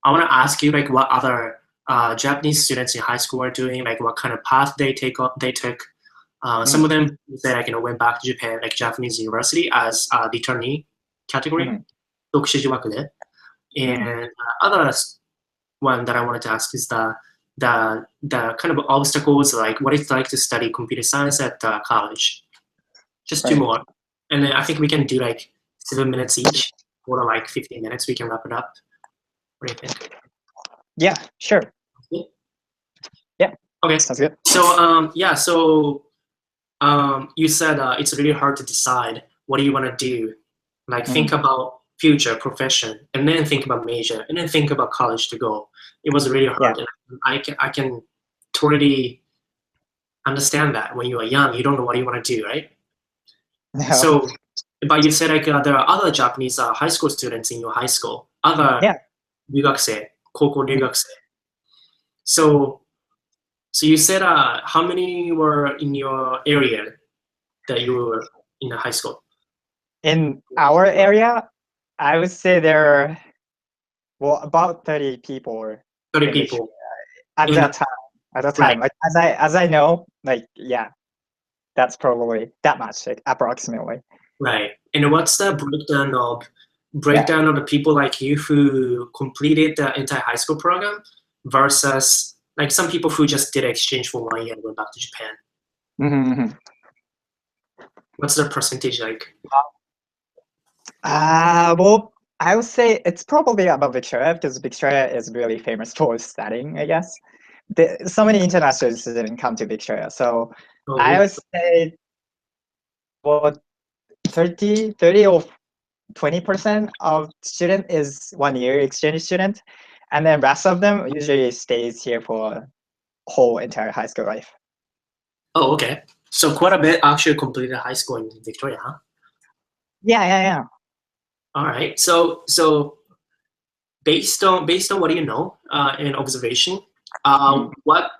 I want to ask you like what other Japanese students in high school are doing, like what kind of path they took. Some of them say like went back to Japan, like Japanese university as returnee category, 読書留学で. And other one that I wanted to ask is the kind of obstacles, like what it's like to study computer science at college. Just two more, and then I think we can do like 7 minutes each, or like 15 minutes. We can wrap it up. What do you think? Yeah, sure. Yeah. Okay. Sounds good. So you said it's really hard to decide what do you want to do. Like think about future, profession, and then think about major, and then think about college to go. It was really hard. And I can totally understand that when you are young, you don't know what you want to do, right? No. So, but you said like there are other Japanese high school students in your high school, other 留学生, 高校留学生. So you said how many were in your area that you were in the high school? In our area, I would say there are about 30 people. 30 people at that time. At that time, like, as I know, like that's probably that much, like, approximately. Right. And what's the breakdown of the people like you who completed the entire high school program versus like some people who just did exchange for 1 year and went back to Japan? What's the percentage like? Well, I would say it's probably about Victoria, because Victoria is really famous for studying, I guess. So many international students come to Victoria, so I would say 30 or 20% of student is 1 year exchange student, and then rest of them usually stays here for whole entire high school life. Oh, okay. So quite a bit actually completed high school in Victoria, huh? Yeah. All right. So based on what you know and observation, what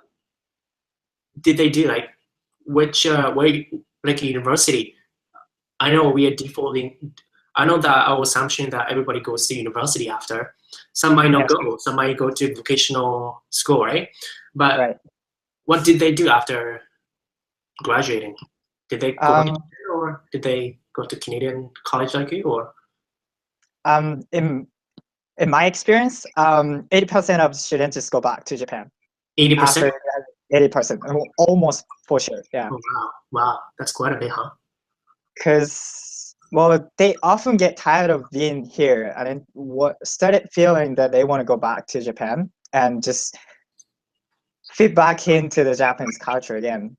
did they do? Like which like university? I know we are defaulting. I know that our assumption that everybody goes to university after. Some might not go. Some might go to vocational school, right? But what did they do after graduating? Did they go back or did they go to Canadian college like you, or? In my experience, 80% of students just go back to Japan. 80%? 80%, almost for sure, yeah. Oh, wow, that's quite a bit, huh? Because, well, they often get tired of being here and started feeling that they want to go back to Japan and just fit back into the Japanese culture again.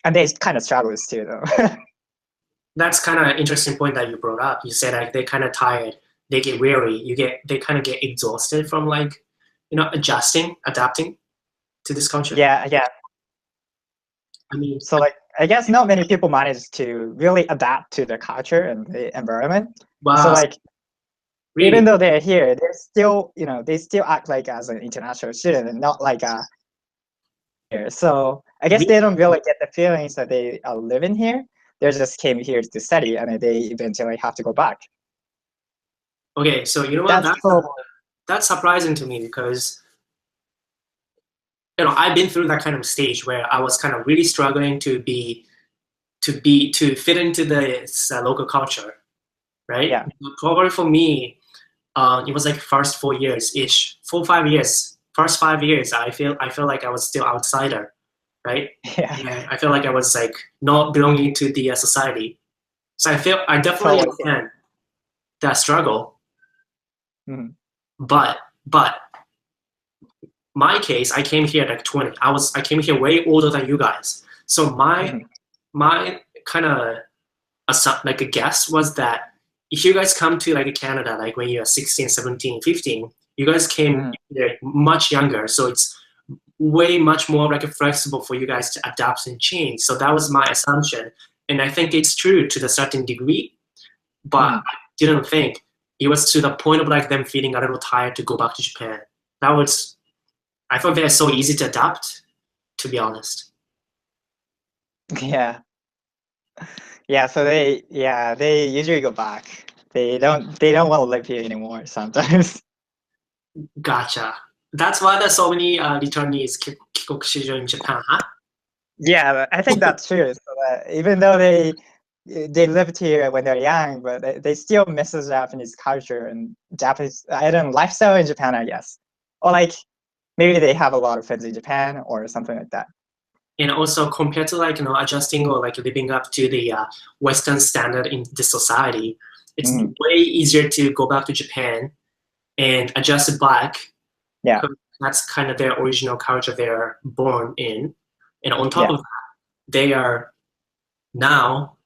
And they kind of struggle too, though. That's kind of an interesting point that you brought up. You said like they're kind of tired, they get weary, they kind of get exhausted from like, adapting to this culture. Yeah. I mean, so like, I guess not many people manage to really adapt to the culture and the environment. Wow. So like, really? Even though they're here, they're still, they still act like as an international student and not like a here. So I guess they don't really get the feelings that they are living here. They just came here to study, and they eventually have to go back. Okay, so you know what? That's surprising to me because I've been through that kind of stage where I was kind of really struggling to fit into the local culture, right? Yeah. Probably for me, it was like first 4 years ish, 5 years. First 5 years, I feel like I was still outsider, right? Yeah. And I feel like I was like not belonging to the society. So I definitely understand that struggle. But my case, I came here at like 20. I came here way older than you guys. So my kind of like a guess was that if you guys come to like Canada, like when you're 16, 17, 15, you guys came here much younger. So it's way much more like flexible for you guys to adapt and change. So that was my assumption. And I think it's true to a certain degree, but I didn't think it was to the point of like them feeling a little tired to go back to Japan. I thought they're so easy to adapt, to be honest. Yeah. So they usually go back. They don't want to live here anymore sometimes. Gotcha. That's why there's so many returnees 帰国子女 in Japan, huh? Yeah, I think that's true. So that even though they lived here when they're young, but they still miss the Japanese culture and Japanese, I don't know, lifestyle in Japan, I guess. Or like maybe they have a lot of friends in Japan or something like that. And also compared to like, adjusting or like living up to the Western standard in the society, it's way easier to go back to Japan and adjust back. Yeah. That's kind of their original culture they're born in. And on top of that, they are now,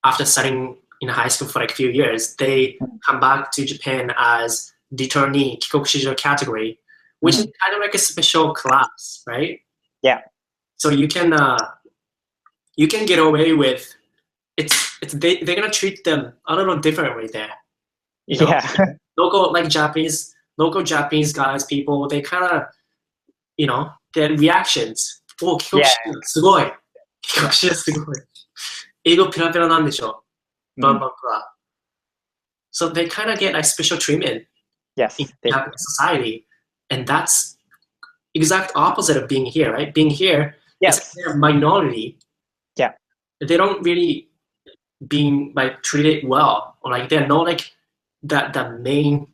after studying in high school for like a few years, they come back to Japan as returnee, 帰国子女 category, which is kind of like a special class, right? Yeah. So you can get away with they're gonna treat them a little differently there. You know? Yeah. Local Japanese guys, people, they kind of, their reactions. お、帰国子女すごい。帰国子女すごい。英語ペラペラなんでしょ。バンバンプラ。So they kind of get like special treatment in Japanese society, and that's exact opposite of being here, right? Being here, it's a minority. Yeah. They don't really being like treated well, or like they're not like the main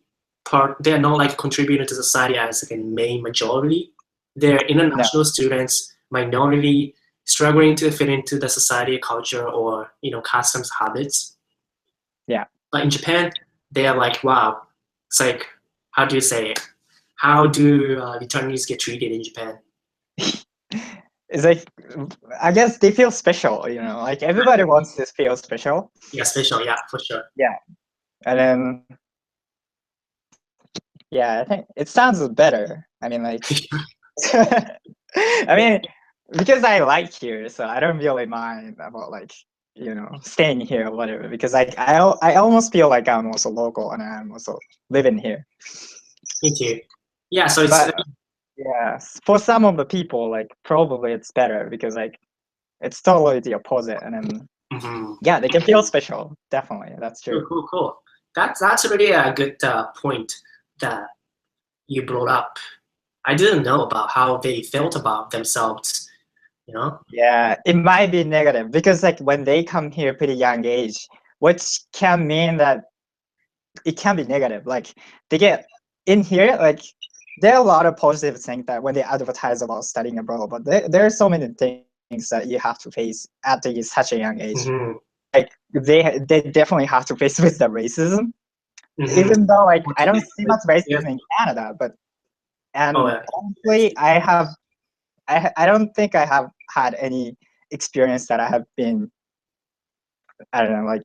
part. They're not like contributing to society as like a main majority. They're international students, minority, struggling to fit into the society, culture, or customs, habits. Yeah. But in Japan, they are like, wow. It's like, how do you say it? How do returnees get treated in Japan? It's like, I guess they feel special, like everybody wants to feel special. Yeah, special, yeah, for sure. Yeah. And then, yeah, I think it sounds better. I mean, like, I mean, because I like here, so I don't really mind about like, staying here or whatever, because like I almost feel like I'm also local and I'm also living here. Me too. Yeah, so it's yeah, for some of the people, like probably it's better because like it's totally the opposite, and then yeah, they can feel special. Definitely, that's true. Cool. That's really a good point that you brought up. I didn't know about how they felt about themselves. Yeah, it might be negative because like when they come here pretty young age, which can mean that it can be negative. Like they get in here, like there are a lot of positive things that when they advertise about studying abroad, but there are so many things that you have to face at such a young age. Like they definitely have to face with the racism, even though like I don't see much racism in Canada, but honestly, I don't think I have had any experience that I have been, I don't know, like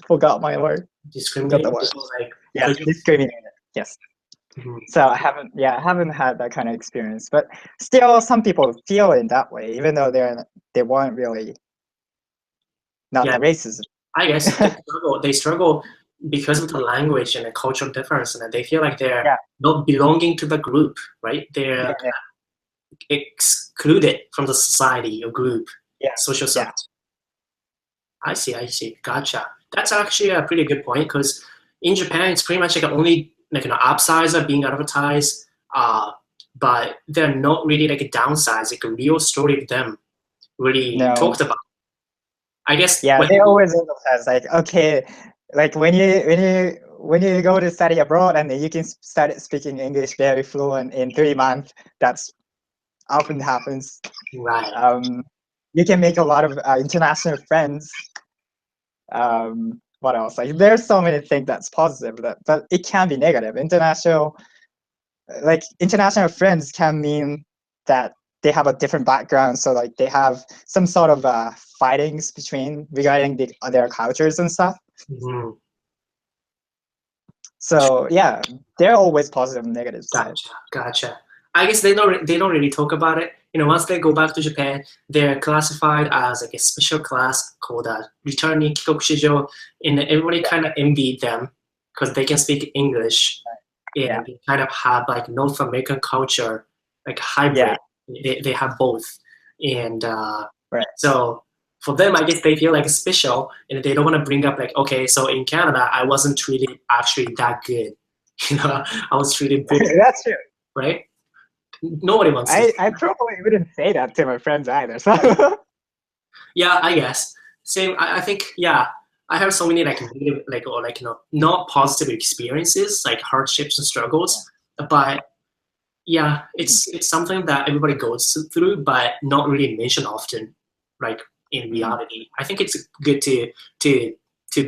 forgot my word. Discriminated. Yeah, discriminated. Yes. So I haven't had that kind of experience, but still, some people feel in that way, even though they weren't really not the racism. I guess they struggle because of the language and the cultural difference, and they feel like they're not belonging to the group, right? They're excluded from the society or group, social circle. I see. Gotcha. That's actually a pretty good point because in Japan, it's pretty much like only like an upsides are being advertised, but they're not really like a downside, like a real story of them really talked about. I guess they always emphasize like, okay, like when you go to study abroad and then you can start speaking English very fluent in 3 months. That's often happens. Right. You can make a lot of international friends. What else? Like there's so many things that's positive, but it can be negative. International friends can mean that they have a different background, so like they have some sort of fightings regarding their cultures and stuff. So yeah, there are always positive and negative sides. Gotcha. I guess they don't really talk about it. Once they go back to Japan, they're classified as like a special class called returnee 帰国子女, and everybody kind of envied them because they can speak English and they kind of have like North American culture, like hybrid. They have both, and so for them, I guess they feel like special, and they don't want to bring up like, okay, so in Canada, I wasn't treated actually that good. I was treated good. That's true. Right? Nobody wants to. I probably wouldn't say that to my friends either. So. Yeah, I guess. Same. I think. Yeah, I have so many like negative, not positive experiences, like hardships and struggles. But yeah, it's something that everybody goes through, but not really mentioned often, like in reality. I think it's good to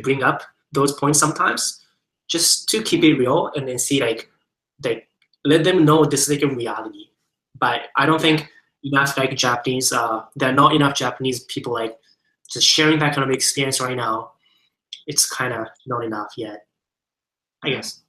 bring up those points sometimes, just to keep it real, and then see like let them know this is like a reality. But I don't think enough like Japanese, there are not enough Japanese people like just sharing that kind of experience right now. It's kind of not enough yet, I guess.